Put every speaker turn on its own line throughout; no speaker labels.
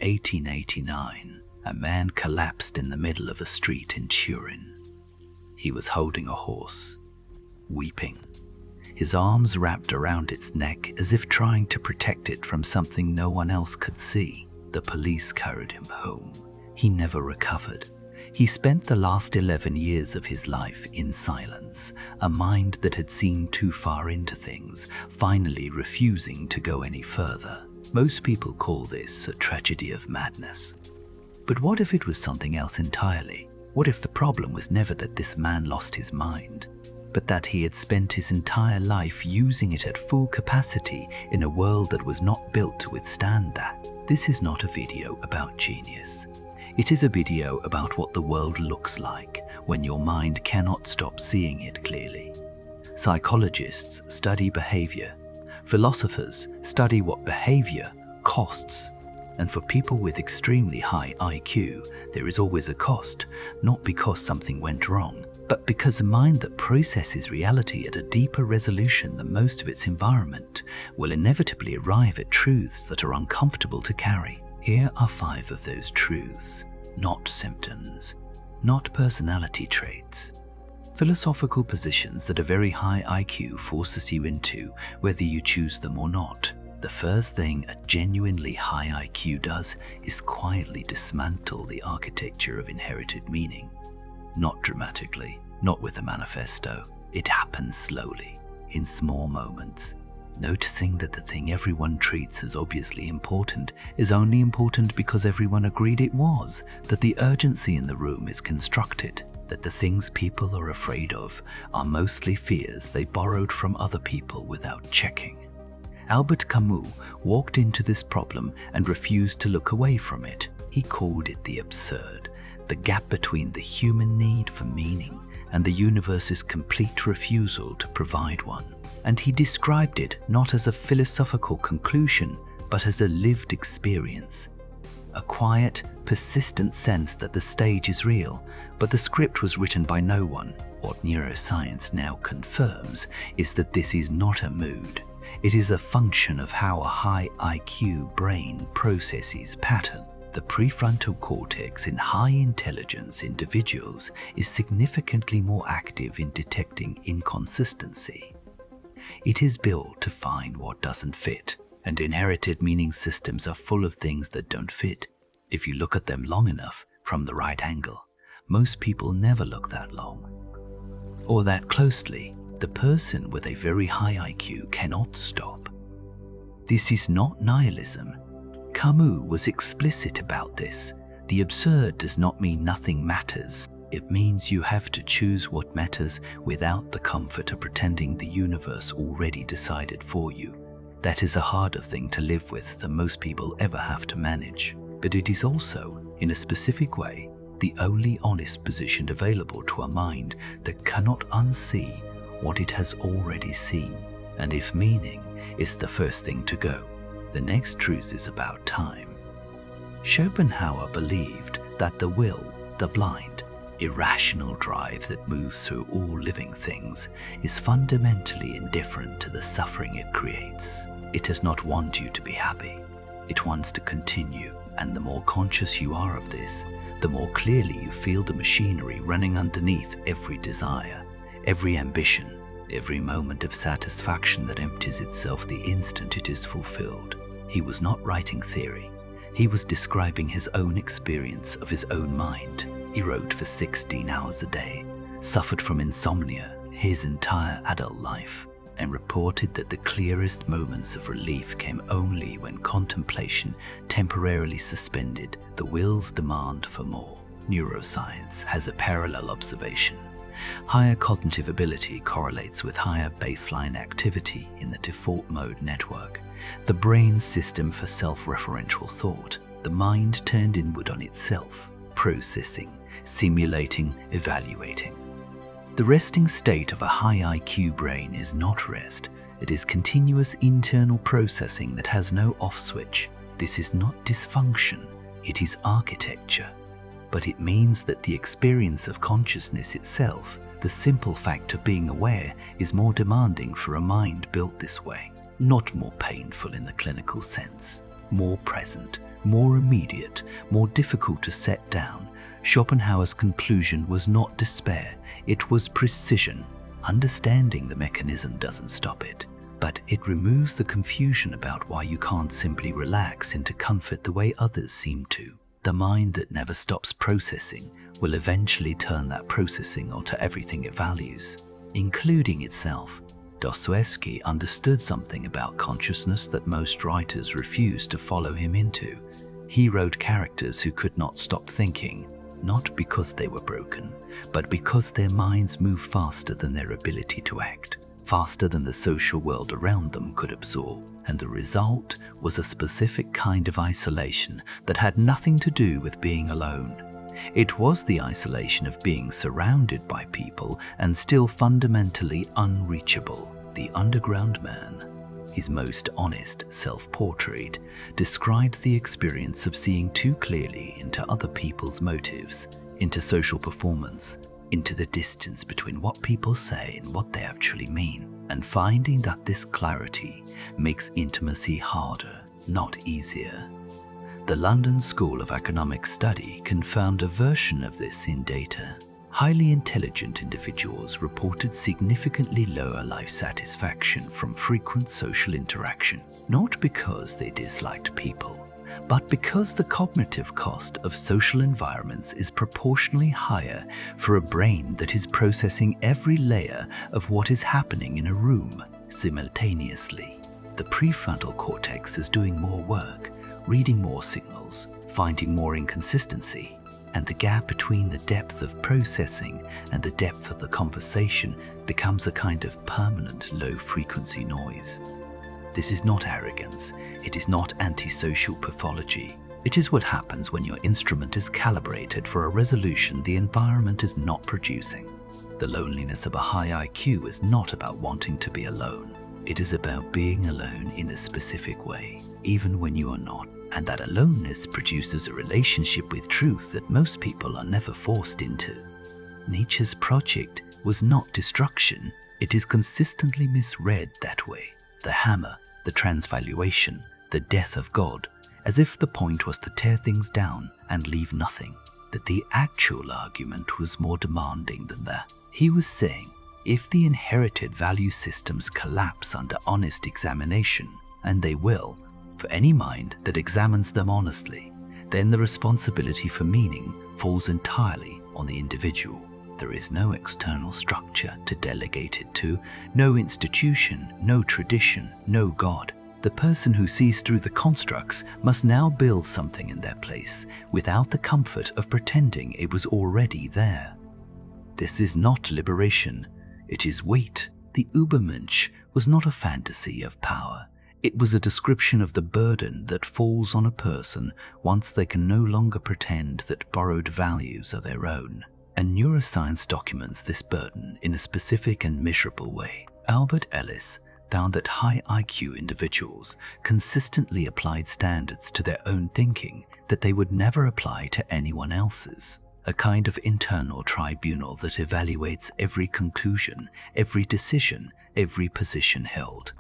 1889, a man collapsed in the middle of a street in Turin. He was holding a horse, weeping, his arms wrapped around its neck as if trying to protect it from something no one else could see. The police carried him home. He never recovered. He spent the last 11 years of his life in silence, a mind that had seen too far into things, finally refusing to go any further. Most people call this a tragedy of madness. But what if it was something else entirely? What if the problem was never that this man lost his mind, but that he had spent his entire life using it at full capacity in a world that was not built to withstand that? This is not a video about genius. It is a video about what the world looks like when your mind cannot stop seeing it clearly. Psychologists study behavior. Philosophers study what behavior costs. And for people with extremely high IQ, there is always a cost, not because something went wrong, but because a mind that processes reality at a deeper resolution than most of its environment will inevitably arrive at truths that are uncomfortable to carry. Here are 5 of those truths. Not symptoms, not personality traits. Philosophical positions that a very high IQ forces you into, whether you choose them or not. The first thing a genuinely high IQ does is quietly dismantle the architecture of inherited meaning. Not dramatically, not with a manifesto. It happens slowly, in small moments. Noticing that the thing everyone treats as obviously important is only important because everyone agreed it was, that the urgency in the room is constructed, that the things people are afraid of are mostly fears they borrowed from other people without checking. Albert Camus walked into this problem and refused to look away from it. He called it the absurd, the gap between the human need for meaning and the universe's complete refusal to provide one. And he described it not as a philosophical conclusion, but as a lived experience. A quiet, persistent sense that the stage is real, but the script was written by no one. What neuroscience now confirms is that this is not a mood. It is a function of how a high IQ brain processes pattern. The prefrontal cortex in high intelligence individuals is significantly more active in detecting inconsistency. It is built to find what doesn't fit, and inherited meaning systems are full of things that don't fit. If you look at them long enough, from the right angle, most people never look that long, or that closely. The person with a very high IQ cannot stop. This is not nihilism. Camus was explicit about this. The absurd does not mean nothing matters. It means you have to choose what matters without the comfort of pretending the universe already decided for you. That is a harder thing to live with than most people ever have to manage. But it is also, in a specific way, the only honest position available to a mind that cannot unsee what it has already seen. And if meaning is the first thing to go, the next truth is about time. Schopenhauer believed that the will, the blind, irrational drive that moves through all living things, is fundamentally indifferent to the suffering it creates. It does not want you to be happy. It wants to continue, and the more conscious you are of this, the more clearly you feel the machinery running underneath every desire, every ambition, every moment of satisfaction that empties itself the instant it is fulfilled. He was not writing theory. He was describing his own experience of his own mind. He wrote for 16 hours a day, suffered from insomnia his entire adult life, and reported that the clearest moments of relief came only when contemplation temporarily suspended the will's demand for more. Neuroscience has a parallel observation. Higher cognitive ability correlates with higher baseline activity in the default mode network, the brain's system for self-referential thought, the mind turned inward on itself, processing, simulating, evaluating. The resting state of a high IQ brain is not rest, it is continuous internal processing that has no off switch. This is not dysfunction, it is architecture. But it means that the experience of consciousness itself, the simple fact of being aware, is more demanding for a mind built this way, not more painful in the clinical sense. more present, more immediate, more difficult to set down. Schopenhauer's conclusion was not despair, it was precision. Understanding the mechanism doesn't stop it, but it removes the confusion about why you can't simply relax into comfort the way others seem to. The mind that never stops processing will eventually turn that processing onto everything it values, including itself. Dostoevsky understood something about consciousness that most writers refused to follow him into. He wrote characters who could not stop thinking, not because they were broken, but because their minds moved faster than their ability to act, faster than the social world around them could absorb. And the result was a specific kind of isolation that had nothing to do with being alone. It was the isolation of being surrounded by people and still fundamentally unreachable. The Underground Man, his most honest self-portrait, described the experience of seeing too clearly into other people's motives, into social performance, into the distance between what people say and what they actually mean, and finding that this clarity makes intimacy harder, not easier. The London School of Economic Study confirmed a version of this in data. Highly intelligent individuals reported significantly lower life satisfaction from frequent social interaction, not because they disliked people, but because the cognitive cost of social environments is proportionally higher for a brain that is processing every layer of what is happening in a room simultaneously. The prefrontal cortex is doing more work, reading more signals, finding more inconsistency, and the gap between the depth of processing and the depth of the conversation becomes a kind of permanent low-frequency noise. This is not arrogance, it is not antisocial pathology. It is what happens when your instrument is calibrated for a resolution the environment is not producing. The loneliness of a high IQ is not about wanting to be alone. It is about being alone in a specific way, even when you are not. And that aloneness produces a relationship with truth that most people are never forced into. Nietzsche's project was not destruction, it is consistently misread that way. The hammer, the transvaluation, the death of God, as if the point was to tear things down and leave nothing. That the actual argument was more demanding than that. He was saying, if the inherited value systems collapse under honest examination, and they will, for any mind that examines them honestly, then the responsibility for meaning falls entirely on the individual. There is no external structure to delegate it to, no institution, no tradition, no God. The person who sees through the constructs must now build something in their place, without the comfort of pretending it was already there. This is not liberation, it is weight. The Übermensch was not a fantasy of power. It was a description of the burden that falls on a person once they can no longer pretend that borrowed values are their own. And neuroscience documents this burden in a specific and measurable way. Albert Ellis found that high IQ individuals consistently applied standards to their own thinking that they would never apply to anyone else's. A kind of internal tribunal that evaluates every conclusion, every decision, every position held.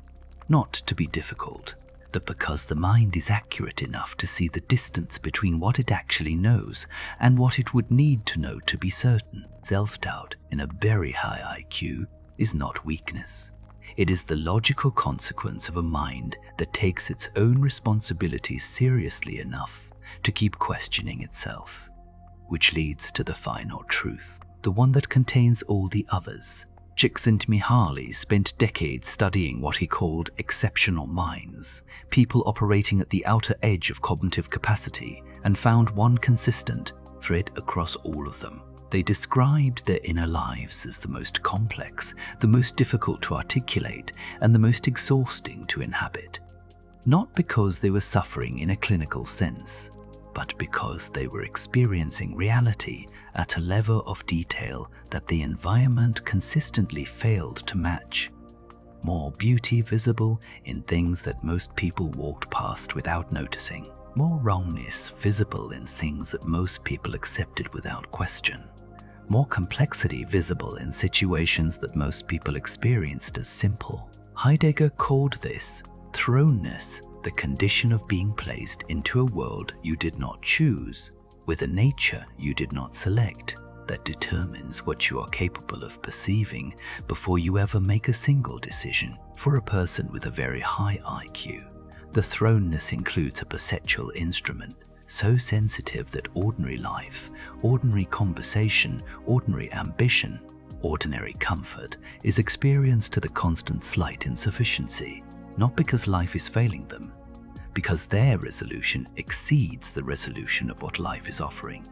Not to be difficult, but because the mind is accurate enough to see the distance between what it actually knows and what it would need to know to be certain. Self-doubt in a very high IQ is not weakness. It is the logical consequence of a mind that takes its own responsibilities seriously enough to keep questioning itself, which leads to the final truth, the one that contains all the others. Csikszentmihalyi spent decades studying what he called exceptional minds, people operating at the outer edge of cognitive capacity, and found one consistent thread across all of them. They described their inner lives as the most complex, the most difficult to articulate, and the most exhausting to inhabit. Not because they were suffering in a clinical sense, but because they were experiencing reality at a level of detail that the environment consistently failed to match. More beauty visible in things that most people walked past without noticing. More wrongness visible in things that most people accepted without question. More complexity visible in situations that most people experienced as simple. Heidegger called this thrownness, the the condition of being placed into a world you did not choose, with a nature you did not select, that determines what you are capable of perceiving before you ever make a single decision. For a person with a very high IQ, the thrownness includes a perceptual instrument so sensitive that ordinary life, ordinary conversation, ordinary ambition, ordinary comfort is experienced to the constant slight insufficiency, not because life is failing them, because their resolution exceeds the resolution of what life is offering.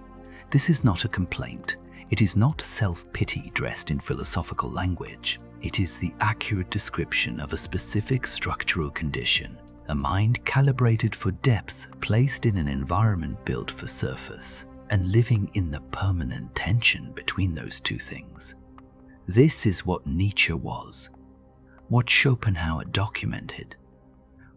This is not a complaint. It is not self-pity dressed in philosophical language. It is the accurate description of a specific structural condition, a mind calibrated for depth, placed in an environment built for surface, and living in the permanent tension between those two things. This is what Nietzsche was, what Schopenhauer documented,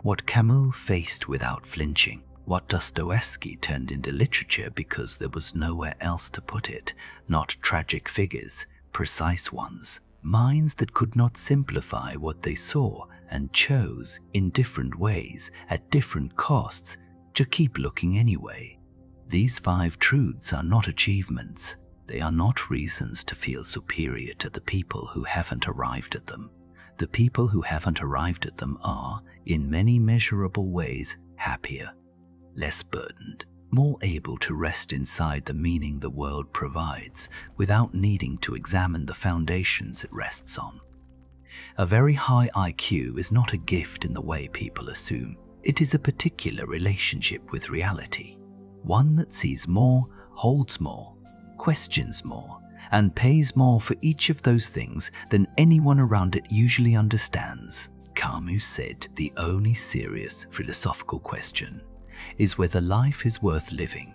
what Camus faced without flinching, what Dostoevsky turned into literature because there was nowhere else to put it, not tragic figures, precise ones, minds that could not simplify what they saw and chose, in different ways, at different costs, to keep looking anyway. These 5 truths are not achievements. They are not reasons to feel superior to the people who haven't arrived at them. The people who haven't arrived at them are, in many measurable ways, happier, less burdened, more able to rest inside the meaning the world provides without needing to examine the foundations it rests on. A very high IQ is not a gift in the way people assume. It is a particular relationship with reality, one that sees more, holds more, questions more, and pays more for each of those things than anyone around it usually understands. Camus said the only serious philosophical question is whether life is worth living.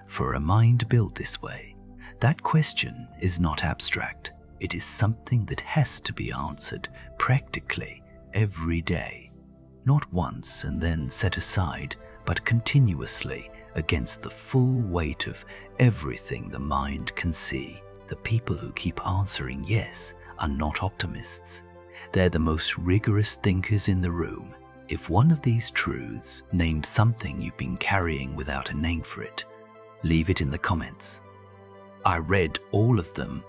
For a mind built this way, that question is not abstract. It is something that has to be answered practically every day, not once and then set aside, but continuously against the full weight of everything the mind can see. The people who keep answering yes are not optimists. They're the most rigorous thinkers in the room. If one of these truths names something you've been carrying without a name for it, leave it in the comments. I read all of them